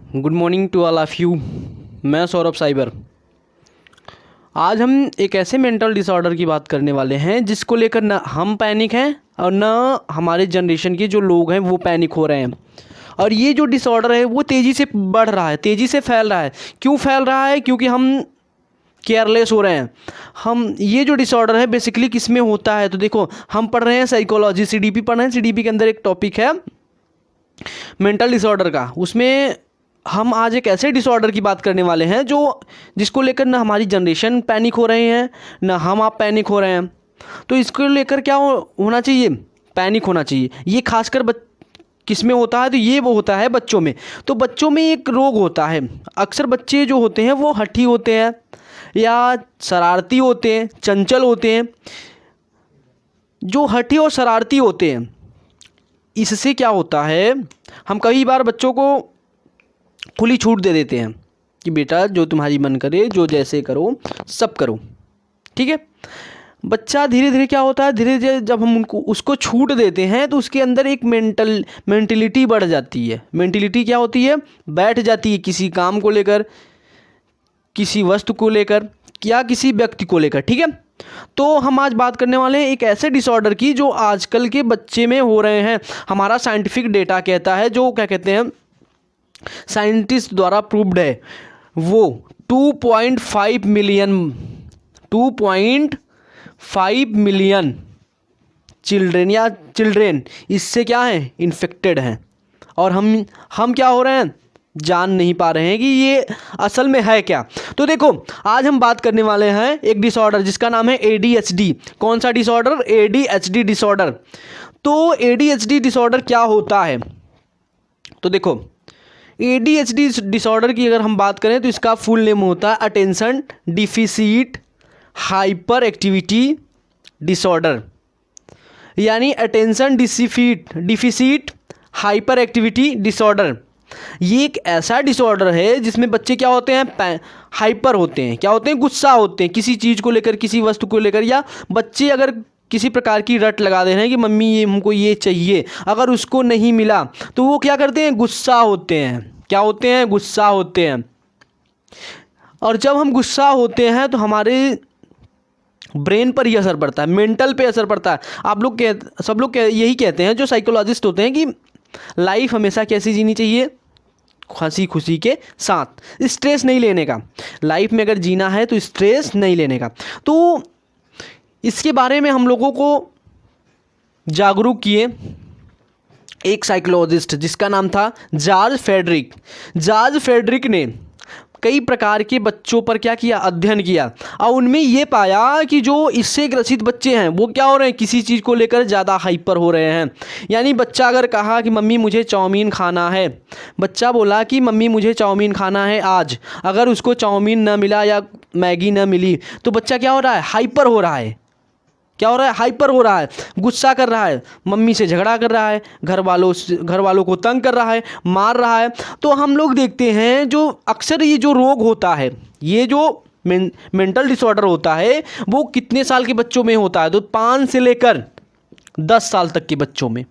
Good morning to all of you. मैं Saurabh cyber. आज हम एक ऐसे मेंटल डिसऑर्डर की बात करने वाले हैं जिसको लेकर ना हम पैनिक हैं और ना हमारे जनरेशन के जो लोग हैं वो पैनिक हो रहे हैं। और ये जो डिसऑर्डर है वो तेज़ी से बढ़ रहा है, तेज़ी से फैल रहा है। क्यों फैल रहा है? क्योंकि हम केयरलेस हो रहे हैं। हम ये जो डिसऑर्डर है बेसिकली किस में होता है? तो देखो, हम पढ़ रहे हैं साइकोलॉजी, सीडीपी पढ़ रहे हैं। सीडीपी के अंदर एक टॉपिक है मेंटल डिसऑर्डर का। उसमें हम आज एक ऐसे डिसऑर्डर की बात करने वाले हैं जिसको लेकर ना हमारी जनरेशन पैनिक हो रहे हैं, ना हम आप पैनिक हो रहे हैं। तो इसको लेकर क्या होना चाहिए? पैनिक होना चाहिए। ये खासकर किस में होता है? तो ये वो होता है बच्चों में। तो बच्चों में एक रोग होता है। अक्सर बच्चे जो होते हैं वो हठी होते हैं या शरारती होते हैं, चंचल होते हैं। जो हठी और शरारती होते हैं, इससे क्या होता है, हम कई बार बच्चों को खुली छूट दे देते हैं कि बेटा जो तुम्हारी मन करे, जो जैसे करो, सब करो, ठीक है। बच्चा धीरे धीरे क्या होता है, धीरे धीरे जब हम उसको छूट देते हैं तो उसके अंदर एक मेंटलिटी बढ़ जाती है। मेंटलिटी क्या होती है? बैठ जाती है किसी काम को लेकर, किसी वस्तु को लेकर या किसी व्यक्ति को लेकर, ठीक है। तो हम आज बात करने वाले हैं एक ऐसे डिसऑर्डर की जो आजकल के बच्चे में हो रहे हैं। हमारा साइंटिफिक डेटा कहता है, जो क्या कहते हैं, साइंटिस्ट द्वारा प्रूव्ड है, वो 2.5 मिलियन चिल्ड्रेन इससे क्या है, इन्फेक्टेड हैं। और हम क्या हो रहे हैं, जान नहीं पा रहे हैं कि ये असल में है क्या। तो देखो, आज हम बात करने वाले हैं एक डिसऑर्डर जिसका नाम है ADHD। कौन सा डिसऑर्डर? ADHD disorder. तो ADHD डिसऑर्डर क्या होता है? तो देखो, ADHD डिसऑर्डर की अगर हम बात करें तो इसका फुल नेम होता है attention deficit hyperactivity disorder, यानी attention deficit hyperactivity disorder. ये एक ऐसा डिसऑर्डर है जिसमें बच्चे क्या होते हैं, हाइपर होते हैं। क्या होते हैं? गुस्सा होते हैं किसी चीज़ को लेकर, किसी वस्तु को लेकर। या बच्चे अगर किसी प्रकार की रट लगा दे रहे हैं कि मम्मी ये हमको ये चाहिए, अगर उसको नहीं मिला तो वो क्या करते हैं, गुस्सा होते हैं। क्या होते हैं? गुस्सा होते हैं। और जब हम गुस्सा होते हैं तो हमारे ब्रेन पर ही असर पड़ता है, मेंटल पे असर पड़ता है। सब लोग यही कहते हैं जो साइकोलॉजिस्ट होते हैं कि लाइफ हमेशा कैसी जीनी चाहिए, हंसी खुशी के साथ, स्ट्रेस नहीं लेने का। लाइफ में अगर जीना है तो स्ट्रेस नहीं लेने का। तो इसके बारे में हम लोगों को जागरूक किए एक साइकोलॉजिस्ट जिसका नाम था जॉर्ज फेड्रिक ने कई प्रकार के बच्चों पर क्या किया, अध्ययन किया। और उनमें ये पाया कि जो इससे ग्रसित बच्चे हैं वो क्या हो रहे हैं, किसी चीज़ को लेकर ज़्यादा हाइपर हो रहे हैं। यानी बच्चा अगर कहा कि मम्मी मुझे चाउमीन खाना है, बच्चा बोला कि मम्मी मुझे चाउमीन खाना है आज, अगर उसको चाउमीन ना मिला या मैगी ना मिली तो बच्चा क्या हो रहा है, हाइपर हो रहा है। क्या हो रहा है? हाइपर हो रहा है, गुस्सा कर रहा है, मम्मी से झगड़ा कर रहा है, घर वालों को तंग कर रहा है, मार रहा है। तो हम लोग देखते हैं जो अक्सर ये जो रोग होता है, ये जो मेंटल डिसऑर्डर होता है, वो कितने साल के बच्चों में होता है? तो 5 से लेकर 10 साल तक के बच्चों में,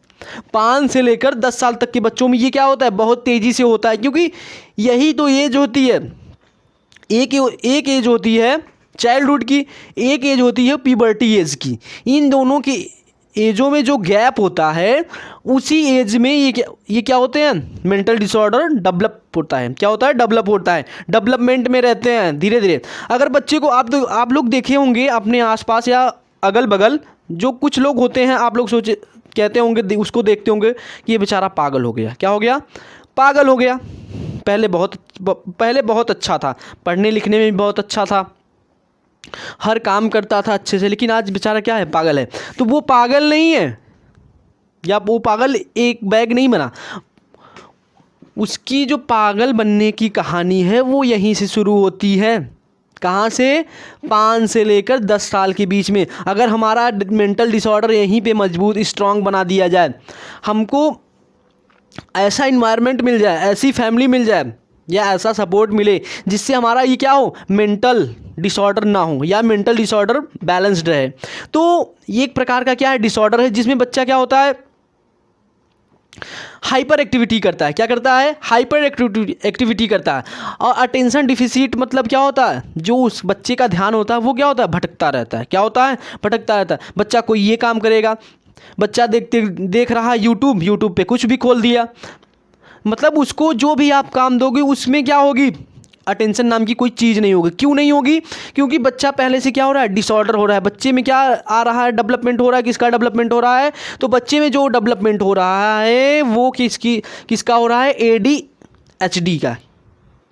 5 से लेकर 10 साल तक के बच्चों में ये क्या होता है, बहुत तेज़ी से होता है। क्योंकि यही तो एज होती है, एक एज होती है चाइल्डहुड की, एक एज होती है प्यूबर्टी एज की। इन दोनों की एजों में जो गैप होता है, उसी एज में ये क्या होते हैं, मेंटल डिसऑर्डर डेवलप होता है। क्या होता है? डेवलप होता है, डेवलपमेंट में रहते हैं धीरे धीरे। अगर बच्चे को आप लोग देखे होंगे अपने आसपास या अगल बगल, जो कुछ लोग होते हैं, आप लोग कहते होंगे, उसको देखते होंगे कि ये बेचारा पागल हो गया। क्या हो गया? पागल हो गया। पहले बहुत अच्छा था, पढ़ने लिखने में भी बहुत अच्छा था, हर काम करता था अच्छे से, लेकिन आज बेचारा क्या है, पागल है। तो वो पागल नहीं है, या वो पागल एक बैग नहीं बना। उसकी जो पागल बनने की कहानी है वो यहीं से शुरू होती है। कहाँ से? 5 से लेकर 10 साल के बीच में। अगर हमारा मेंटल डिसऑर्डर यहीं पे मजबूत स्ट्रांग बना दिया जाए, हमको ऐसा इन्वायरमेंट मिल जाए, ऐसी फैमिली मिल जाए या ऐसा सपोर्ट मिले जिससे हमारा ये क्या हो, मेंटल डिसऑर्डर ना हो या मेंटल डिसऑर्डर बैलेंस्ड रहे। तो ये एक प्रकार का क्या है, डिसऑर्डर है जिसमें बच्चा क्या होता है, हाइपर एक्टिविटी करता है। क्या करता है? हाइपर एक्टिविटी करता है। और अटेंशन डिफिसिट मतलब क्या होता है? जो उस बच्चे का ध्यान होता है वो क्या होता है? भटकता रहता है। क्या होता है? भटकता रहता है। बच्चा कोई ये काम करेगा, बच्चा देख रहा है यूट्यूब पे कुछ भी खोल दिया, मतलब उसको जो भी आप काम दोगे उसमें क्या होगी? अटेंशन नाम की कोई चीज़ नहीं होगी। क्यों नहीं होगी? क्योंकि बच्चा पहले से क्या हो रहा है? डिसऑर्डर हो रहा है। बच्चे में क्या आ रहा है? डेवलपमेंट हो रहा है। किसका डेवलपमेंट हो रहा है? तो बच्चे में जो डेवलपमेंट हो रहा है वो किसका हो रहा है? ADHD का।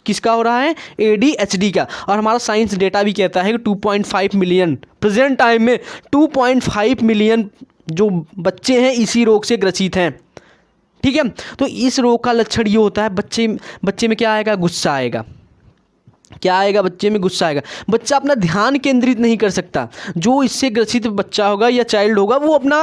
किसका हो रहा है? ADHD का। और हमारा साइंस डेटा भी कहता है कि 2.5 मिलियन प्रेजेंट टाइम में 2.5 मिलियन जो बच्चे हैं इसी रोग से ग्रसित हैं। ठीक है, तो इस रोग का लक्षण ये होता है, बच्चे में क्या आएगा? गुस्सा आएगा। क्या आएगा? बच्चे में गुस्सा आएगा। बच्चा अपना ध्यान केंद्रित नहीं कर सकता। जो इससे ग्रसित बच्चा होगा या चाइल्ड होगा वो अपना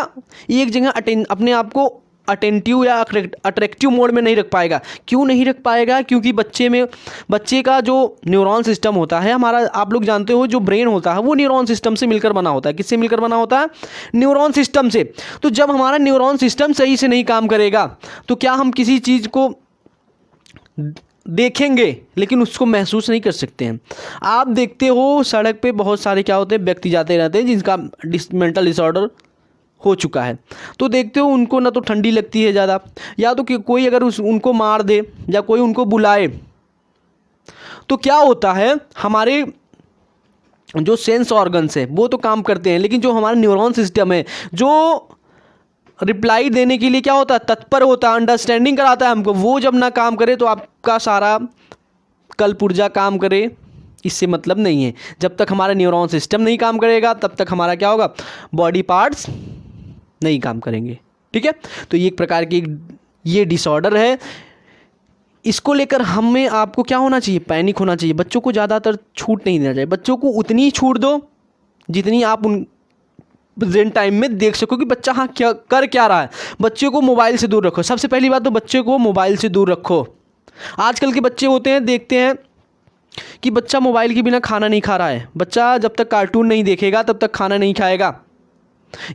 एक जगह अपने आप को अटेंटिव या अट्रैक्टिव मोड में नहीं रख पाएगा। क्यों नहीं रख पाएगा? क्योंकि बच्चे का जो न्यूरॉन सिस्टम होता है हमारा, आप लोग जानते हो जो ब्रेन होता है वो न्यूरॉन सिस्टम से मिलकर बना होता है। किससे मिलकर बना होता है? न्यूरॉन सिस्टम से। तो जब हमारा न्यूरॉन सिस्टम सही से नहीं काम करेगा तो क्या हम किसी चीज़ को देखेंगे लेकिन उसको महसूस नहीं कर सकते हैं। आप देखते हो सड़क पे बहुत सारे क्या होते हैं? व्यक्ति जाते रहते हैं जिनका मेंटल डिसऑर्डर हो चुका है। तो देखते हो उनको ना तो ठंडी लगती है ज़्यादा, या तो कोई अगर उनको मार दे या कोई उनको बुलाए तो क्या होता है? हमारे जो सेंस ऑर्गन्स है वो तो काम करते हैं, लेकिन जो हमारा न्यूरॉन सिस्टम है जो रिप्लाई देने के लिए क्या होता है? तत्पर होता है, अंडरस्टैंडिंग कराता है हमको, वो जब ना काम करे तो आपका सारा कल पुर्जा काम करे इससे मतलब नहीं है। जब तक हमारा न्यूरॉन सिस्टम नहीं काम करेगा तब तक हमारा क्या होगा? बॉडी पार्ट्स नहीं काम करेंगे। ठीक है, तो ये एक प्रकार की ये डिसऑर्डर है। इसको लेकर हमें आपको क्या होना चाहिए? पैनिक होना चाहिए। बच्चों को ज़्यादातर छूट नहीं देना चाहिए। बच्चों को उतनी ही छूट दो जितनी आप उन प्रेजेंट टाइम में देख सको कि बच्चा हाँ क्या रहा है। बच्चे को मोबाइल से दूर रखो। सबसे पहली बात तो बच्चे को मोबाइल से दूर रखो। आजकल के बच्चे होते हैं, देखते हैं कि बच्चा मोबाइल के बिना खाना नहीं खा रहा है। बच्चा जब तक कार्टून नहीं देखेगा तब तक खाना नहीं खाएगा।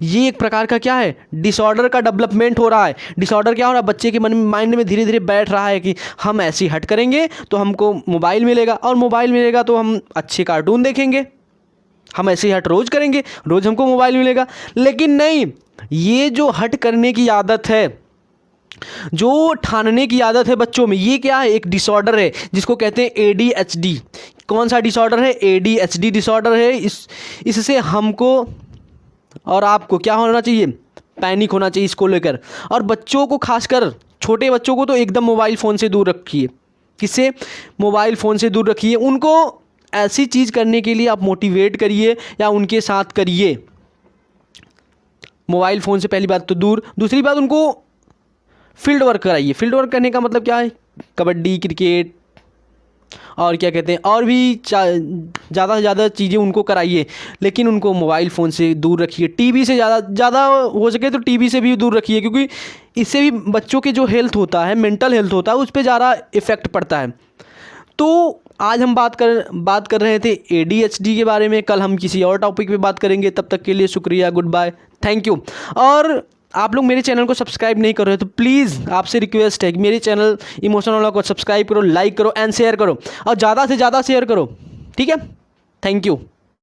ये एक प्रकार का क्या है? डिसऑर्डर का डेवलपमेंट हो रहा है। डिसऑर्डर क्या हो रहा है? बच्चे के माइंड में धीरे धीरे बैठ रहा है कि हम ऐसे हट करेंगे तो हमको मोबाइल मिलेगा, और मोबाइल मिलेगा तो हम अच्छे कार्टून देखेंगे, हम ऐसे हट रोज़ करेंगे, रोज़ हमको मोबाइल मिलेगा। लेकिन नहीं, ये जो हट करने की आदत है, जो ठानने की आदत है बच्चों में, ये क्या है? एक डिसऑर्डर है जिसको कहते हैं ADHD। कौन सा डिसऑर्डर है? ADHD डिसऑर्डर है। इससे हमको और आपको क्या होना चाहिए? पैनिक होना चाहिए इसको लेकर। और बच्चों को, खासकर छोटे बच्चों को तो एकदम मोबाइल फ़ोन से दूर रखिए। किससे? मोबाइल फ़ोन से दूर रखिए। उनको ऐसी चीज़ करने के लिए आप मोटिवेट करिए या उनके साथ करिए। मोबाइल फ़ोन से पहली बात तो दूर। दूसरी बात, उनको फील्ड वर्क कराइए। फील्ड वर्क करने का मतलब क्या है? कबड्डी, क्रिकेट और क्या कहते हैं, और भी ज़्यादा से ज़्यादा चीज़ें उनको कराइए, लेकिन उनको मोबाइल फ़ोन से दूर रखिए। टीवी से ज़्यादा हो सके तो टीवी से भी दूर रखिए, क्योंकि इससे भी बच्चों के जो हेल्थ होता है, मेंटल हेल्थ होता है, उस पर ज़्यादा इफ़ेक्ट पड़ता है। तो आज हम बात कर रहे थे ADHD के बारे में। कल हम किसी और टॉपिक पे बात करेंगे। तब तक के लिए शुक्रिया, गुड बाय, थैंक यू। और आप लोग मेरे चैनल को सब्सक्राइब नहीं कर रहे तो प्लीज़ आपसे रिक्वेस्ट है कि मेरे चैनल इमोशनल वाला को सब्सक्राइब करो, लाइक करो एंड शेयर करो, और ज़्यादा से ज़्यादा शेयर करो। ठीक है, थैंक यू।